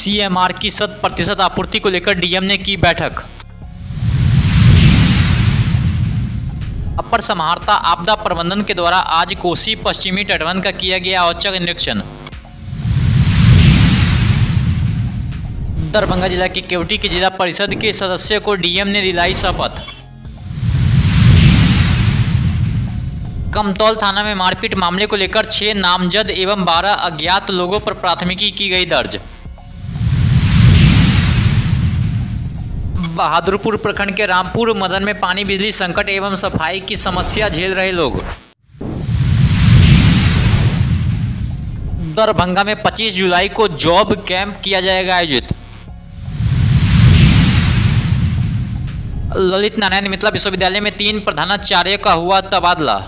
CMR की 100% आपूर्ति को लेकर डीएम ने की बैठक। अपर समाहर्ता आपदा प्रबंधन के द्वारा आज कोसी पश्चिमी तटबंध का किया गया औचक निरीक्षण। दरभंगा जिला के केवटी के जिला परिषद के सदस्य को डीएम ने दिलाई शपथ। कमतौल थाना में मारपीट मामले को लेकर 6 नामजद एवं 12 अज्ञात लोगों पर प्राथमिकी की गई दर्ज। बहादुरपुर प्रखंड के रामपुर मदन में पानी बिजली संकट एवं सफाई की समस्या झेल रहे लोग। दरभंगा में 25 जुलाई को जॉब कैंप किया जाएगा आयोजित। ललित नारायण मिथिला विश्वविद्यालय में 3 प्रधानाचार्य का हुआ तबादला।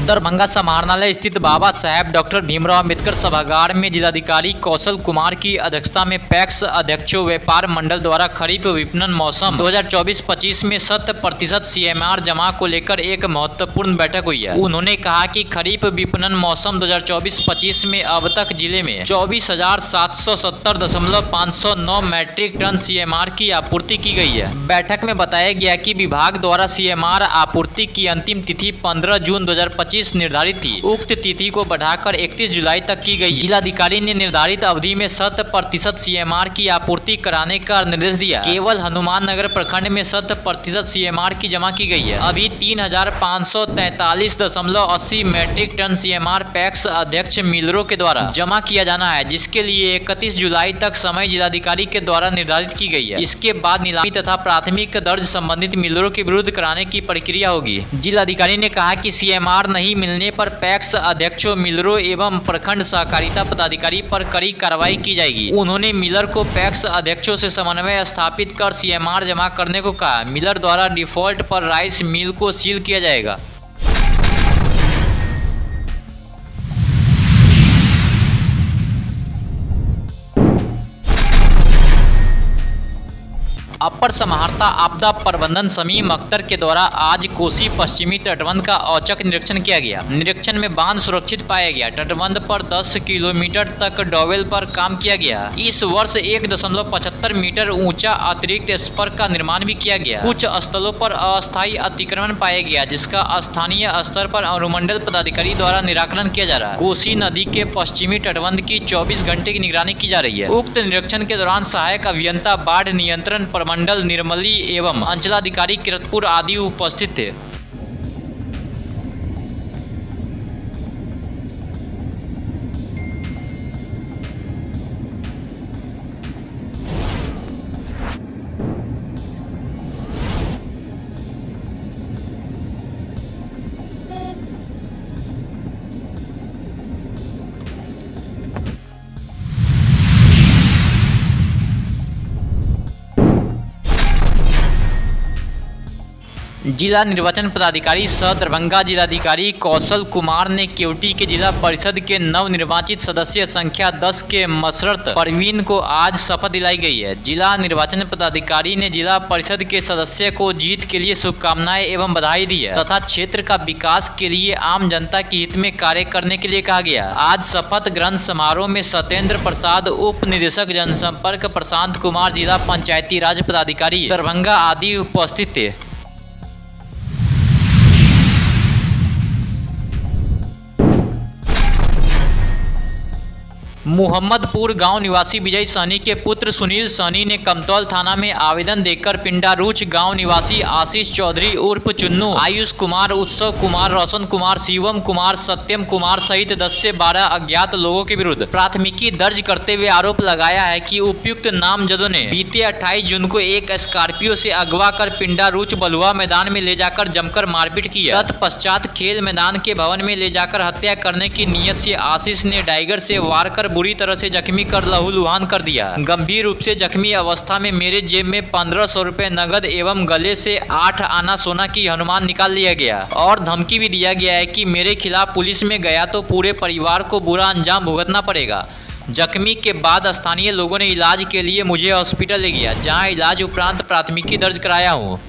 दरभंगा समाहरणालय स्थित बाबा साहेब डॉक्टर भीमराव अम्बेडकर सभागार में जिलाधिकारी कौशल कुमार की अध्यक्षता में पैक्स अध्यक्षों व्यापार मंडल द्वारा खरीफ विपणन मौसम 2024-25 में 100% सीएमआर जमा को लेकर एक महत्वपूर्ण बैठक हुई है। उन्होंने कहा कि खरीफ विपणन मौसम 2024-25 में अब तक जिले में 24,770.509 मैट्रिक टन सीएमआर की आपूर्ति की गई है। बैठक में बताया गया कि विभाग द्वारा सीएमआर आपूर्ति की अंतिम तिथि 15 जून 2025 निर्धारित थी। उक्त तिथि को बढ़ाकर 31 जुलाई तक की गई। जिलाधिकारी ने निर्धारित अवधि में 100% सीएमआर की आपूर्ति कराने का निर्देश दिया। केवल हनुमान नगर प्रखंड में 100% सीएमआर की जमा की गई है। अभी 3,543.80 मैट्रिक टन सीएमआर पैक्स अध्यक्ष मिलरों के द्वारा जमा किया जाना है, जिसके लिए 31 जुलाई तक समय जिलाधिकारी के द्वारा निर्धारित की गई है। इसके बाद नीलामी तथा प्राथमिक दर्ज संबंधित मिलरों के विरुद्ध कराने की प्रक्रिया होगी। जिलाधिकारी ने कहा कि सीएमआर नहीं मिलने पर पैक्स अध्यक्षों मिलरों एवं प्रखंड सहकारिता पदाधिकारी पर कड़ी कार्रवाई की जाएगी। उन्होंने मिलर को पैक्स अध्यक्षों से समन्वय स्थापित कर सीएमआर जमा करने को कहा। मिलर द्वारा डिफॉल्ट पर राइस मिल को सील किया जाएगा। अपर समाहर्ता आपदा प्रबंधन समीम अख्तर के द्वारा आज कोसी पश्चिमी तटबंध का औचक निरीक्षण किया गया। निरीक्षण में बांध सुरक्षित पाया गया। तटबंध पर 10 किलोमीटर तक डॉवेल पर काम किया गया। इस वर्ष 1.75 मीटर ऊंचा अतिरिक्त स्पर का निर्माण भी किया गया। कुछ स्थलों पर अस्थायी अतिक्रमण पाया गया, जिसका स्थानीय स्तर पर अनुमंडल पदाधिकारी द्वारा निराकरण किया जा रहा है। कोसी नदी के पश्चिमी तटबंध की 24 घंटे की निगरानी की जा रही है। उक्त निरीक्षण के दौरान सहायक अभियंता बाढ़ नियंत्रण मंडल निर्मली एवं अंचलाधिकारी किरतपुर आदि उपस्थित थे। जिला निर्वाचन पदाधिकारी सह दरभंगा जिलाधिकारी कौशल कुमार ने केवटी के जिला परिषद के नवनिर्वाचित सदस्य संख्या 10 के मसरत परवीन को आज शपथ दिलाई गई है। जिला निर्वाचन पदाधिकारी ने जिला परिषद के सदस्य को जीत के लिए शुभकामनाएं एवं बधाई दी है तथा क्षेत्र का विकास के लिए आम जनता के हित में कार्य करने के लिए कहा गया। आज शपथ ग्रहण समारोह में सत्येंद्र प्रसाद, उप निदेशक जनसंपर्क प्रशांत कुमार, जिला पंचायती राज पदाधिकारी दरभंगा आदि उपस्थित थे। मोहम्मदपुर गांव निवासी विजय सहनी के पुत्र सुनील सहनी ने कमतौल थाना में आवेदन देकर पिंडारूच गांव निवासी आशीष चौधरी उर्फ चुन्नू, आयुष कुमार, उत्सव कुमार, रोशन कुमार, शिवम कुमार, सत्यम कुमार सहित 10 से 12 अज्ञात लोगों के विरुद्ध प्राथमिकी दर्ज करते हुए आरोप लगाया है कि उपयुक्त नामजदों ने बीते 28 जून को एक स्कॉर्पियो से अगवा कर पिंडारूच बलुआ मैदान में ले जाकर जमकर मारपीट की। तत्पश्चात खेल मैदान के भवन में ले जाकर हत्या करने की नीयत से आशीष ने टाइगर से वार कर बुरी तरह से जख्मी कर लहूलुहान कर दिया। गंभीर रूप से जख्मी अवस्था में मेरे जेब में 1500 रुपए नगद एवं गले से 8 आना सोना की हनुमान निकाल लिया गया और धमकी भी दिया गया है कि मेरे खिलाफ पुलिस में गया तो पूरे परिवार को बुरा अंजाम भुगतना पड़ेगा। जख्मी के बाद स्थानीय लोगों ने इलाज के लिए मुझे हॉस्पिटल ले गया, जहां इलाज उपरांत प्राथमिकी दर्ज कराया हूँ।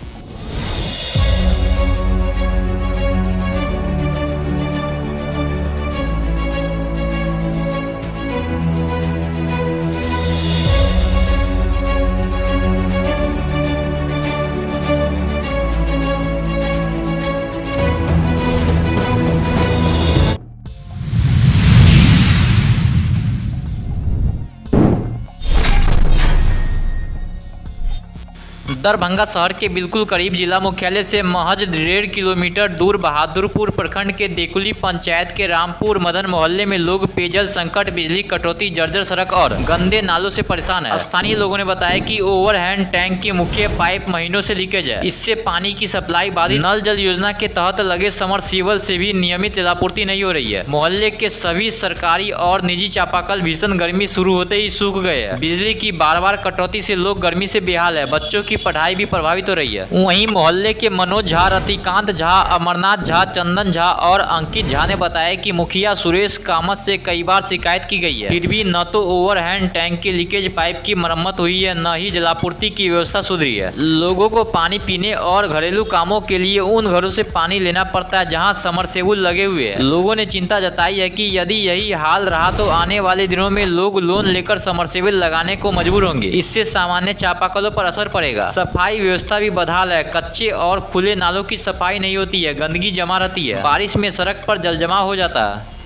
दरभंगा शहर के बिल्कुल करीब जिला मुख्यालय से महज 1.5 किलोमीटर दूर बहादुरपुर प्रखंड के देकुली पंचायत के रामपुर मदन मोहल्ले में लोग पेयजल संकट, बिजली कटौती, जर्जर सड़क और गंदे नालों से परेशान है। स्थानीय लोगों ने बताया कि ओवरहेड टैंक की मुख्य पाइप महीनों से लीकेज है। इससे पानी की सप्लाई बाधित। नल जल योजना के तहत लगे समरसीबल से भी नियमित जलापूर्ति नहीं हो रही है। मोहल्ले के सभी सरकारी और निजी चापाकल भीषण गर्मी शुरू होते ही सूख गए हैं। बिजली की बार-बार कटौती से लोग गर्मी से बेहाल है। बच्चों की पढ़ाई भी प्रभावित हो रही है। वहीं मोहल्ले के मनोज झा, रतिकांत झा, अमरनाथ झा, चंदन झा और अंकित झा ने बताया कि मुखिया सुरेश कामत से कई बार शिकायत की गई है, फिर भी न तो ओवरहेड टैंक के लीकेज पाइप की मरम्मत हुई है, न ही जलापूर्ति की व्यवस्था सुधरी है। लोगों को पानी पीने और घरेलू कामों के लिए उन घरों से पानी लेना पड़ता है जहां समरसेबुल लगे हुए हैं। लोगों ने चिंता जताई है कि यदि यही हाल रहा तो आने वाले दिनों में लोग लोन लेकर समरसेबुल लगाने को मजबूर होंगे। इससे सामान्य चापाकलों पर असर पड़ेगा। सफाई व्यवस्था भी बदहाल है। कच्चे और खुले नालों की सफाई नहीं होती है, गंदगी जमा रहती है। बारिश में सड़क पर जलजमाव हो जाता है।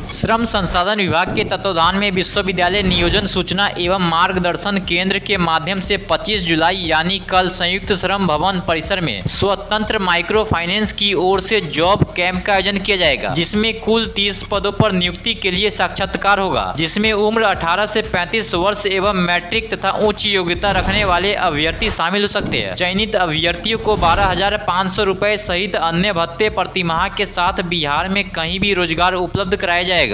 श्रम संसाधन विभाग के तत्वाधान में विश्वविद्यालय नियोजन सूचना एवं मार्गदर्शन केंद्र के माध्यम से 25 जुलाई यानी कल संयुक्त श्रम भवन परिसर में स्वतंत्र माइक्रो फाइनेंस की ओर से जॉब कैंप का आयोजन किया जाएगा, जिसमें कुल 30 पदों पर नियुक्ति के लिए साक्षात्कार होगा, जिसमें उम्र 18 से 35 वर्ष एवं मैट्रिक तथा उच्च योग्यता रखने वाले अभ्यर्थी शामिल हो सकते हैं। चयनित अभ्यर्थियों को 12,500 रुपए सहित अन्य भत्ते प्रतिमाह के साथ बिहार में कहीं भी रोजगार उपलब्ध कराया जाएगा।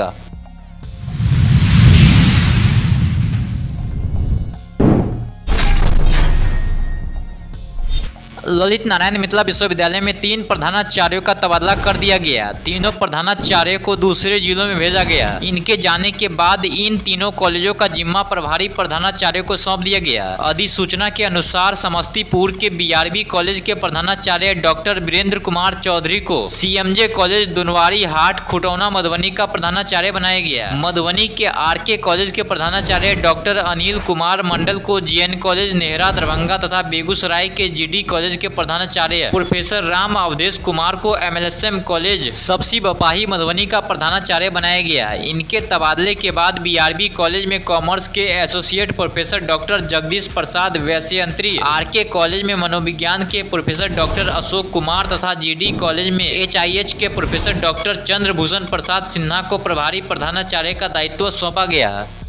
ललित नारायण मिथिला विश्वविद्यालय में 3 प्रधानाचार्यों का तबादला कर दिया गया। तीनों प्रधानाचार्यों को दूसरे जिलों में भेजा गया। इनके जाने के बाद इन तीनों कॉलेजों का जिम्मा प्रभारी प्रधानाचार्यों को सौंप दिया गया। अधिसूचना के अनुसार समस्तीपुर के बीआरबी कॉलेज के प्रधानाचार्य डॉक्टर वीरेंद्र कुमार चौधरी को सीएमजे कॉलेज दुनवारी हाट खुटौना मधुबनी का प्रधानाचार्य बनाया गया। मधुबनी के आरके कॉलेज के प्रधानाचार्य डॉक्टर अनिल कुमार मंडल को जीएन कॉलेज नेहरा दरभंगा तथा बेगूसराय के जीडी कॉलेज के प्रधानाचार्य प्रोफेसर राम अवधेश कुमार को एमएलएसएम कॉलेज सबसी बपाही मधुबनी का प्रधानाचार्य बनाया गया है। इनके तबादले के बाद बीआरबी कॉलेज में कॉमर्स के associate professor doctor Jagdish Prasad वैश्ययंत्री, R K college में मनोविज्ञान के प्रोफेसर डॉक्टर अशोक कुमार तथा जीडी कॉलेज में एचआईएच के प्रोफेसर डॉक्टर चंद्रभूषण प्रसाद सिन्हा को प्रभारी प्रधानाचार्य का दायित्व सौंपा गया है।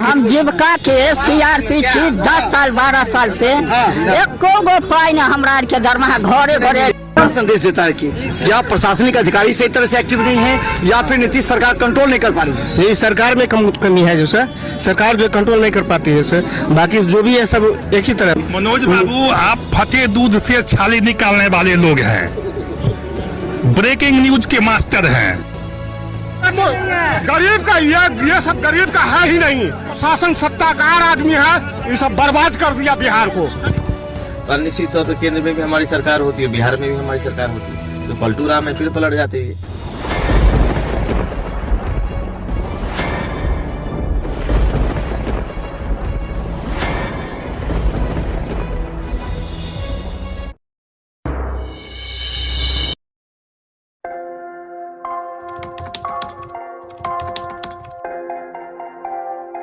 हम जीविका के सीआरपी छी 10 साल 12 साल से एको गो पाई ना हमरा के दरमाहा घरे घरे संदेश देता है कि या प्रशासनिक अधिकारी सही तरह से एक्टिव नहीं है या फिर नीतीश सरकार कंट्रोल नहीं कर पा रही है। ये सरकार में कमी है जो सर, सरकार जो कंट्रोल नहीं कर पाती है सर, बाकी जो भी है सब एक ही तरह। मनोज बाबू, आप फटे दूध से छाली निकालने वाले लोग हैं, ब्रेकिंग न्यूज के मास्टर हैं। गरीब का ये सब गरीब का है ही नहीं। शासन सत्ताकार आदमी है, ये सब बर्बाद कर दिया बिहार को। तो निश्चित तौर पर केंद्र में भी हमारी सरकार होती है, बिहार में भी हमारी सरकार होती है, तो पलटू राम है फिर पलट जाते हैं।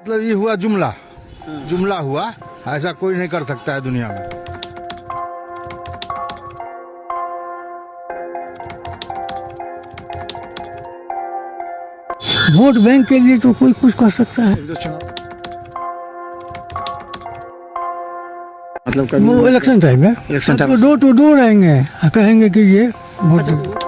मतलब ये हुआ जुमला हुआ, ऐसा कोई नहीं कर सकता है दुनिया में। वोट बैंक के लिए तो कोई कुछ कर सकता है। मतलब वो इलेक्शन टाइम है, डोर टू डोर आएंगे, कहेंगे कि ये वोट